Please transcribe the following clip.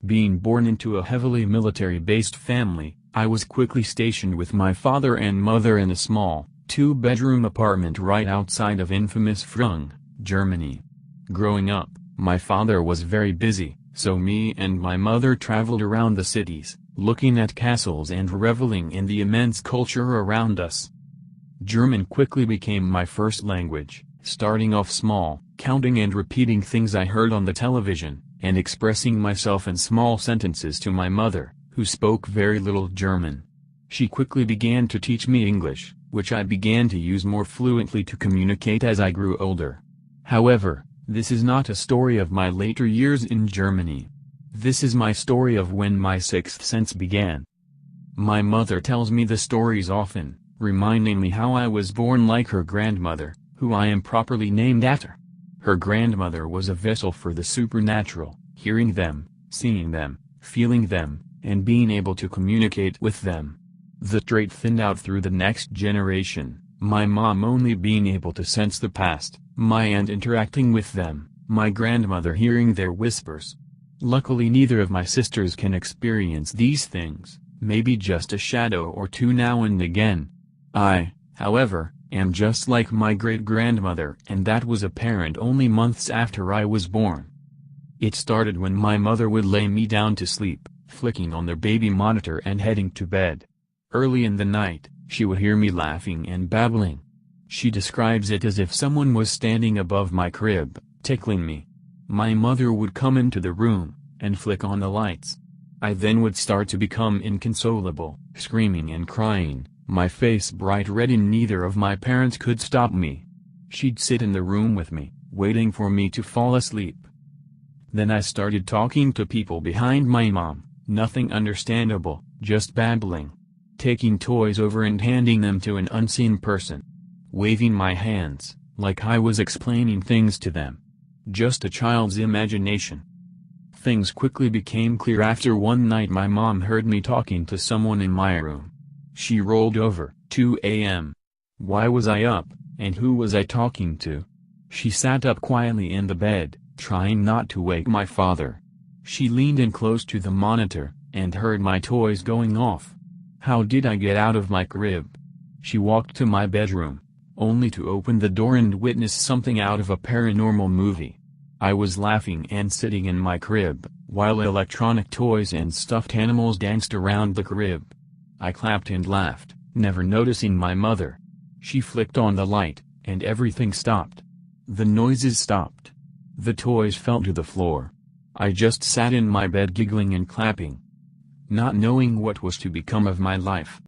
Being born into a heavily military-based family, I was quickly stationed with my father and mother in a small, two-bedroom apartment right outside of infamous Frung, Germany. Growing up, my father was very busy, so me and my mother traveled around the cities, looking at castles and reveling in the immense culture around us. German quickly became my first language, starting off small, counting and repeating things I heard on the television, and expressing myself in small sentences to my mother, who spoke very little German. She quickly began to teach me English, which I began to use more fluently to communicate as I grew older. However, this is not a story of my later years in Germany. This is my story of when my sixth sense began. My mother tells me the stories often, reminding me how I was born like her grandmother, who I am properly named after. Her grandmother was a vessel for the supernatural, hearing them, seeing them, feeling them, and being able to communicate with them. The trait thinned out through the next generation, my mom only being able to sense the past, my aunt interacting with them, my grandmother hearing their whispers. Luckily neither of my sisters can experience these things, maybe just a shadow or two now and again. I, however, am just like my great-grandmother, and that was apparent only months after I was born. It started when my mother would lay me down to sleep, flicking on the baby monitor and heading to bed. Early in the night, she would hear me laughing and babbling. She describes it as if someone was standing above my crib, tickling me. My mother would come into the room, and flick on the lights. I then would start to become inconsolable, screaming and crying, my face bright red, and neither of my parents could stop me. She'd sit in the room with me, waiting for me to fall asleep. Then I started talking to people behind my mom, nothing understandable, just babbling. Taking toys over and handing them to an unseen person. Waving my hands, like I was explaining things to them. Just a child's imagination. Things quickly became clear after one night my mom heard me talking to someone in my room. She rolled over, 2 a.m. Why was I up, and who was I talking to? She sat up quietly in the bed, trying not to wake my father. She leaned in close to the monitor, and heard my toys going off. How did I get out of my crib? She walked to my bedroom, only to open the door and witness something out of a paranormal movie. I was laughing and sitting in my crib, while electronic toys and stuffed animals danced around the crib. I clapped and laughed, never noticing my mother. She flicked on the light, and everything stopped. The noises stopped. The toys fell to the floor. I just sat in my bed giggling and clapping, not knowing what was to become of my life.